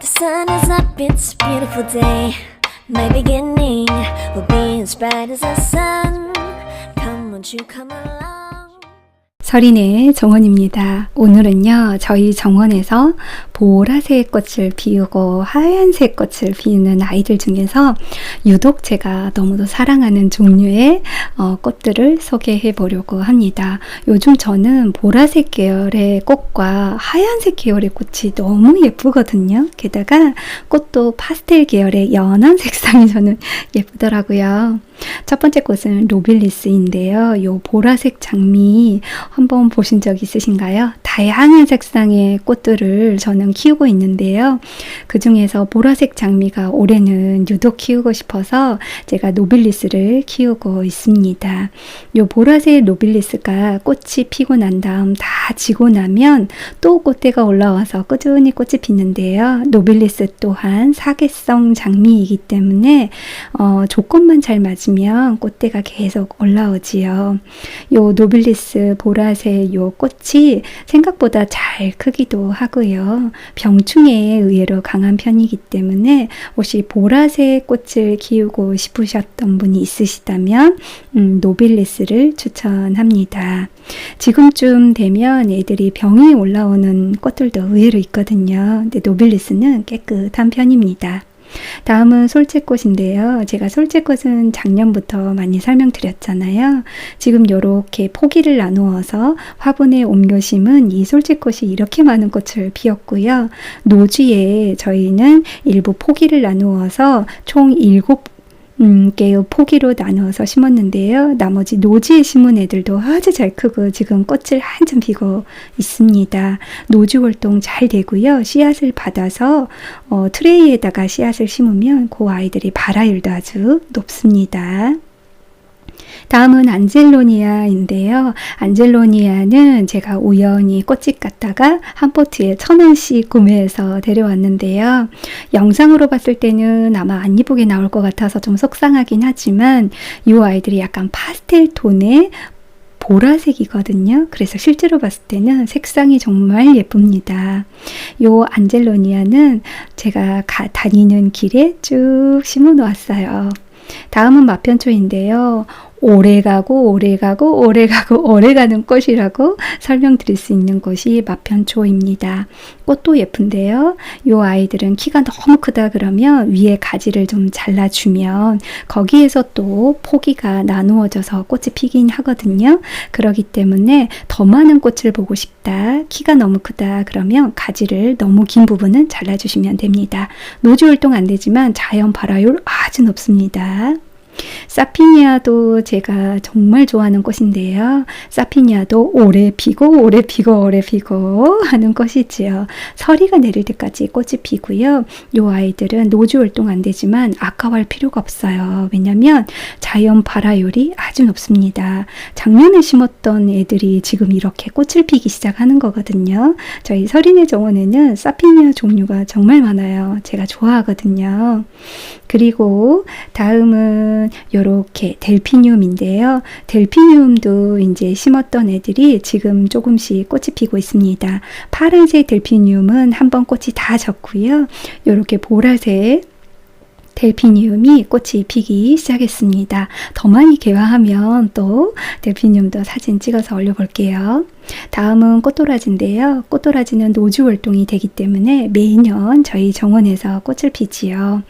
The sun is up, it's a beautiful day. My beginning will be as bright as the sun. Come, won't you come along? 서린의 정원입니다. 오늘은요, 저희 정원에서 보라색 꽃을 피우고 하얀색 꽃을 피우는 아이들 중에서 유독 제가 너무도 사랑하는 종류의 꽃들을 소개해 보려고 합니다. 요즘 저는 보라색 계열의 꽃과 하얀색 계열의 꽃이 너무 예쁘거든요. 게다가 꽃도 파스텔 계열의 연한 색상이 저는 예쁘더라고요. 첫 번째 꽃은 로빌리스인데요. 이 보라색 장미 한번 보신 적 있으신가요? 다양한 색상의 꽃들을 저는 키우고 있는데요. 그 중에서 보라색 장미가 올해는 유독 키우고 싶어서 제가 노빌리스를 키우고 있습니다. 이 보라색 노빌리스가 꽃이 피고 난 다음 다 지고 나면 또 꽃대가 올라와서 꾸준히 꽃이 피는데요. 노빌리스 또한 사계성 장미이기 때문에 조건만 잘 맞으면 꽃대가 계속 올라오지요. 이 노빌리스 보라색 요 꽃이 생각보다 잘 크기도 하고요. 병충해에 의외로 강한 편이기 때문에 혹시 보라색 꽃을 키우고 싶으셨던 분이 있으시다면 노빌리스를 추천합니다. 지금쯤 되면 애들이 병이 올라오는 꽃들도 의외로 있거든요. 근데 노빌리스는 깨끗한 편입니다. 다음은 솔채꽃인데요. 제가 솔채꽃은 작년부터 많이 설명드렸잖아요. 지금 이렇게 포기를 나누어서 화분에 옮겨 심은 이 솔채꽃이 이렇게 많은 꽃을 피웠고요. 노지에 저희는 일부 포기를 나누어서 총 7개의 포기로 나누어서 심었는데요. 나머지 노지에 심은 애들도 아주 잘 크고 지금 꽃을 한참 피고 있습니다. 노지 활동 잘 되고요. 씨앗을 받아서 트레이에다가 씨앗을 심으면 그 아이들이 발화율도 아주 높습니다. 다음은 안젤로니아인데요. 안젤로니아는 제가 우연히 꽃집 갔다가 한 포트에 1,000원씩 구매해서 데려왔는데요. 영상으로 봤을 때는 아마 안 이쁘게 나올 것 같아서 좀 속상하긴 하지만 이 아이들이 약간 파스텔 톤의 보라색이거든요. 그래서 실제로 봤을 때는 색상이 정말 예쁩니다. 이 안젤로니아는 제가 다니는 길에 쭉 심어 놓았어요. 다음은 마편초인데요. 오래가고 오래가는 꽃이라고 설명드릴 수 있는 꽃이 마편초입니다. 꽃도 예쁜데요. 이 아이들은 키가 너무 크다 그러면 위에 가지를 좀 잘라주면 거기에서 또 포기가 나누어져서 꽃이 피긴 하거든요. 그렇기 때문에 더 많은 꽃을 보고 싶다, 키가 너무 크다 그러면 가지를 너무 긴 부분은 잘라주시면 됩니다. 노지 활동 안 되지만 자연 발화율 아주 높습니다. 사피니아도 제가 정말 좋아하는 꽃인데요. 사피니아도 오래 피고 하는 꽃이지요. 서리가 내릴 때까지 꽃이 피고요. 이 아이들은 노지 활동 안 되지만 아까워할 필요가 없어요. 왜냐면 자연 발화율이 아주 높습니다. 작년에 심었던 애들이 지금 이렇게 꽃을 피기 시작하는 거거든요. 저희 서린의 정원에는 사피니아 종류가 정말 많아요. 제가 좋아하거든요. 그리고 다음은 이렇게 델피늄인데요. 델피늄도 이제 심었던 애들이 지금 조금씩 꽃이 피고 있습니다. 파란색 델피늄은 한번 꽃이 다 졌고요. 이렇게 보라색 델피늄이 꽃이 피기 시작했습니다. 더 많이 개화하면 또 델피늄도 사진 찍어서 올려볼게요. 다음은 꽃도라지인데요. 꽃도라지는 노지 활동이 되기 때문에 매년 저희 정원에서 꽃을 피지요.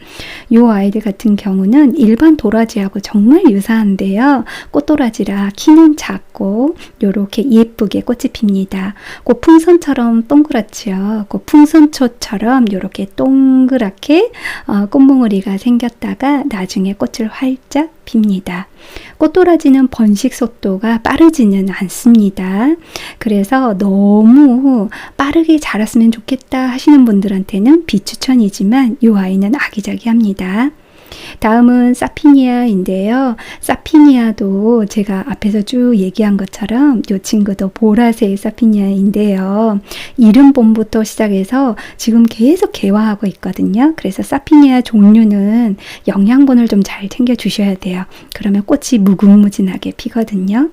이 아이들 같은 경우는 일반 도라지하고 정말 유사한데요. 꽃도라지라 키는 작고 이렇게 예쁘게 꽃이 핍니다. 꽃풍선처럼 동그랗지요. 꽃풍선초처럼 이렇게 동그랗게 꽃몽우리가 생겼다가 나중에 꽃을 활짝 핍니다. 꽃도라지는 번식 속도가 빠르지는 않습니다. 그래서 너무 빠르게 자랐으면 좋겠다 하시는 분들한테는 비추천이지만 이 아이는 아기자기합니다. 다음은 사피니아인데요. 사피니아도 제가 앞에서 쭉 얘기한 것처럼 이 친구도 보라색 사피니아인데요. 이름 봄부터 시작해서 지금 계속 개화하고 있거든요. 그래서 사피니아 종류는 영양분을 좀 잘 챙겨 주셔야 돼요. 그러면 꽃이 무궁무진하게 피거든요.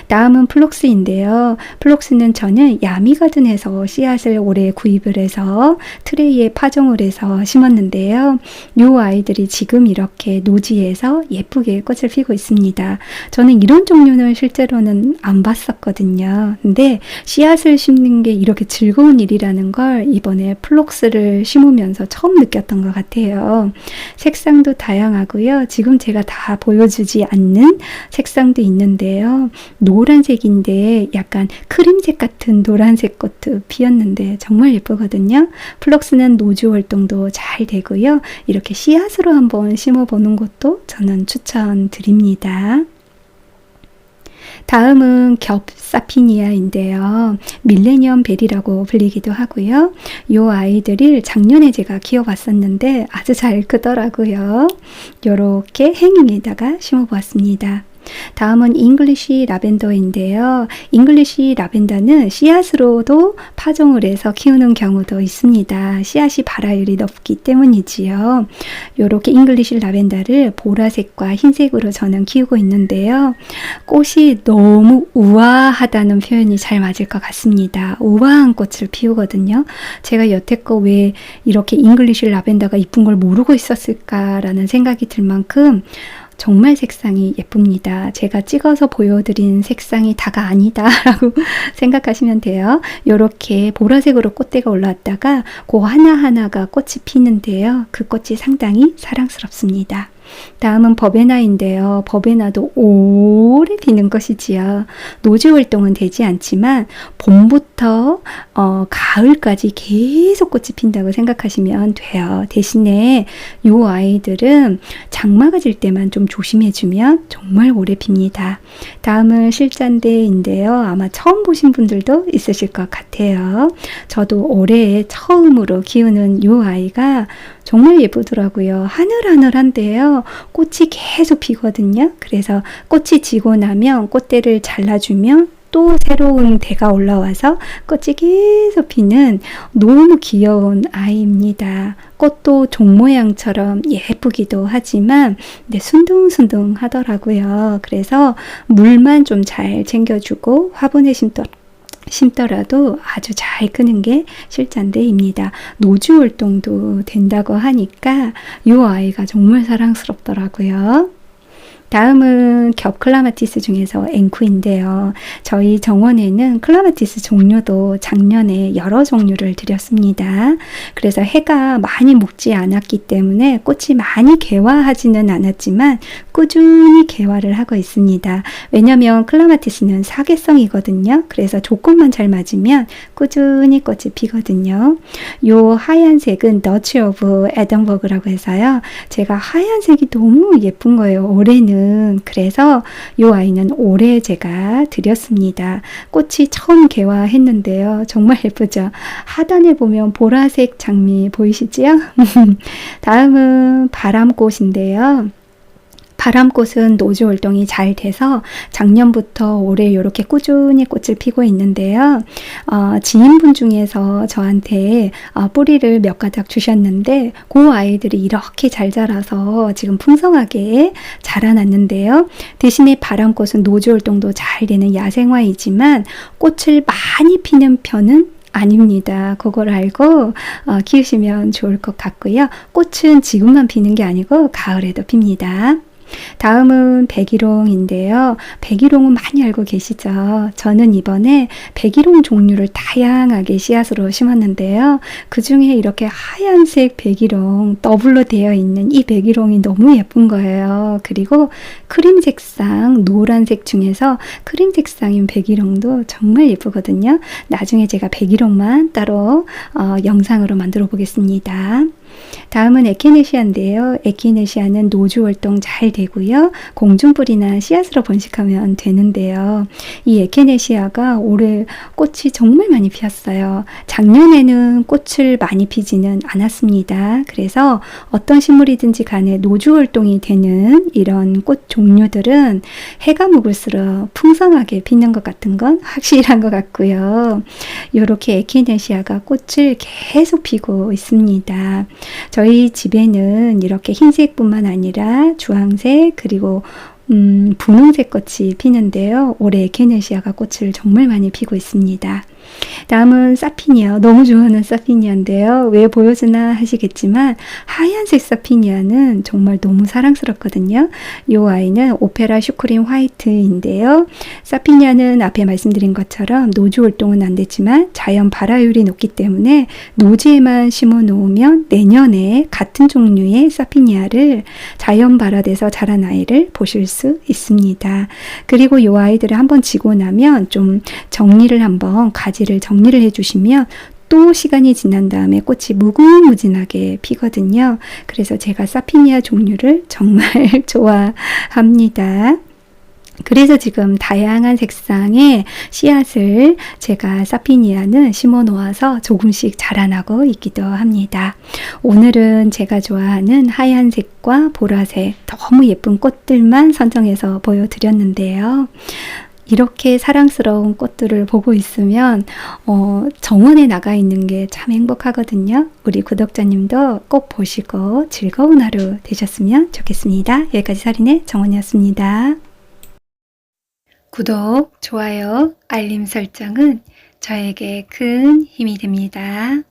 다음은 플록스인데요. 플록스는 저는 야미가든에서 씨앗을 올해 구입을 해서 트레이에 파종을 해서 심었는데요. 이 아이들이 지금 이렇게 노지에서 예쁘게 꽃을 피고 있습니다. 저는 이런 종류는 실제로는 안 봤었거든요. 근데 씨앗을 심는 게 이렇게 즐거운 일이라는 걸 이번에 플록스를 심으면서 처음 느꼈던 것 같아요. 색상도 다양하고요. 지금 제가 다 보여주지 않는 색상도 있는데요. 노란색인데 약간 크림색 같은 노란색 꽃도 피었는데 정말 예쁘거든요. 플록스는 노주 활동도 잘 되고요. 이렇게 씨앗으로 한번 심어보는 것도 저는 추천드립니다. 다음은 겹사피니아인데요. 밀레니엄 벨이라고 불리기도 하고요. 이 아이들을 작년에 제가 키워봤었는데 아주 잘 크더라고요. 이렇게 행잉에다가 심어보았습니다. 다음은 잉글리시 라벤더인데요. 잉글리시 라벤더는 씨앗으로도 파종을 해서 키우는 경우도 있습니다. 씨앗이 발화율이 높기 때문이지요. 이렇게 잉글리시 라벤더를 보라색과 흰색으로 저는 키우고 있는데요. 꽃이 너무 우아하다는 표현이 잘 맞을 것 같습니다. 우아한 꽃을 피우거든요. 제가 여태껏 왜 이렇게 잉글리시 라벤더가 이쁜 걸 모르고 있었을까라는 생각이 들 만큼 정말 색상이 예쁩니다. 제가 찍어서 보여드린 색상이 다가 아니다 라고 생각하시면 돼요. 이렇게 보라색으로 꽃대가 올라왔다가 그 하나하나가 꽃이 피는데요. 그 꽃이 상당히 사랑스럽습니다. 다음은 버베나인데요. 버베나도 오래 피는 것이지요. 노주 활동은 되지 않지만 봄부터 가을까지 계속 꽃이 핀다고 생각하시면 돼요. 대신에 이 아이들은 장마가 질 때만 좀 조심해주면 정말 오래 핍니다. 다음은 실잔대인데요. 아마 처음 보신 분들도 있으실 것 같아요. 저도 올해 처음으로 키우는 이 아이가 정말 예쁘더라고요. 하늘하늘한데요. 꽃이 계속 피거든요. 그래서 꽃이 지고 나면 꽃대를 잘라주면 또 새로운 대가 올라와서 꽃이 계속 피는 너무 귀여운 아이입니다. 꽃도 종 모양처럼 예쁘기도 하지만 순둥순둥 하더라고요. 그래서 물만 좀 잘 챙겨주고 화분에 심더라도 아주 잘 크는 게 실잔대입니다. 노주 활동도 된다고 하니까 이 아이가 정말 사랑스럽더라고요. 다음은 겹 클라마티스 중에서 앵쿠인데요. 저희 정원에는 클라마티스 종류도 작년에 여러 종류를 드렸습니다. 그래서 해가 많이 먹지 않았기 때문에 꽃이 많이 개화하지는 않았지만 꾸준히 개화를 하고 있습니다. 왜냐하면 클라마티스는 사계성이거든요. 그래서 조건만 잘 맞으면 꾸준히 꽃이 피거든요. 이 하얀색은 더치 오브 에든버그라고 해서요. 제가 하얀색이 너무 예쁜 거예요. 올해는. 그래서 이 아이는 올해 제가 드렸습니다. 꽃이 처음 개화했는데요. 정말 예쁘죠? 하단에 보면 보라색 장미 보이시지요? 다음은 바람꽃인데요. 바람꽃은 노주 활동이 잘 돼서 작년부터 올해 이렇게 꾸준히 꽃을 피고 있는데요. 지인분 중에서 저한테 뿌리를 몇 가닥 주셨는데 그 아이들이 이렇게 잘 자라서 지금 풍성하게 자라났는데요. 대신에 바람꽃은 노주 활동도 잘 되는 야생화이지만 꽃을 많이 피는 편은 아닙니다. 그걸 알고 키우시면 좋을 것 같고요. 꽃은 지금만 피는 게 아니고 가을에도 핍니다. 다음은 백일홍인데요. 백일홍은 많이 알고 계시죠? 저는 이번에 백일홍 종류를 다양하게 씨앗으로 심었는데요. 그 중에 이렇게 하얀색 백일홍 더블로 되어 있는 이 백일홍이 너무 예쁜 거예요. 그리고 크림 색상, 노란색 중에서 크림 색상인 백일홍도 정말 예쁘거든요. 나중에 제가 백일홍만 따로 영상으로 만들어 보겠습니다. 다음은 에키네시아인데요. 에키네시아는 노주 활동 잘 되고요. 공중뿌리나 씨앗으로 번식하면 되는데요. 이 에키네시아가 올해 꽃이 정말 많이 피었어요. 작년에는 꽃을 많이 피지는 않았습니다. 그래서 어떤 식물이든지 간에 노주 활동이 되는 이런 꽃 종류들은 해가 묵을수록 풍성하게 피는 것 같은 건 확실한 것 같고요. 이렇게 에키네시아가 꽃을 계속 피고 있습니다. 저희 집에는 이렇게 흰색뿐만 아니라 주황색 그리고 분홍색 꽃이 피는데요. 올해 에케네시아가 꽃을 정말 많이 피고 있습니다. 다음은 사피니아, 너무 좋아하는 사피니아인데요. 왜 보여주나 하시겠지만 하얀색 사피니아는 정말 너무 사랑스럽거든요. 이 아이는 오페라 슈크림 화이트인데요. 사피니아는 앞에 말씀드린 것처럼 노지 활동은 안 되지만 자연 발화율이 높기 때문에 노지에만 심어 놓으면 내년에 같은 종류의 사피니아를 자연 발화돼서 자란 아이를 보실 수 있습니다. 그리고 이 아이들을 한번 지고 나면 좀 정리를 한번 가지를 정리를 해주시면 또 시간이 지난 다음에 꽃이 무궁무진하게 피거든요. 그래서 제가 사피니아 종류를 정말 좋아합니다. 그래서 지금 다양한 색상의 씨앗을 제가 사피니아는 심어 놓아서 조금씩 자라나고 있기도 합니다. 오늘은 제가 좋아하는 하얀색과 보라색 너무 예쁜 꽃들만 선정해서 보여드렸는데요. 이렇게 사랑스러운 꽃들을 보고 있으면 정원에 나가 있는 게 참 행복하거든요. 우리 구독자님도 꼭 보시고 즐거운 하루 되셨으면 좋겠습니다. 여기까지 서린의 정원이었습니다. 구독, 좋아요, 알림 설정은 저에게 큰 힘이 됩니다.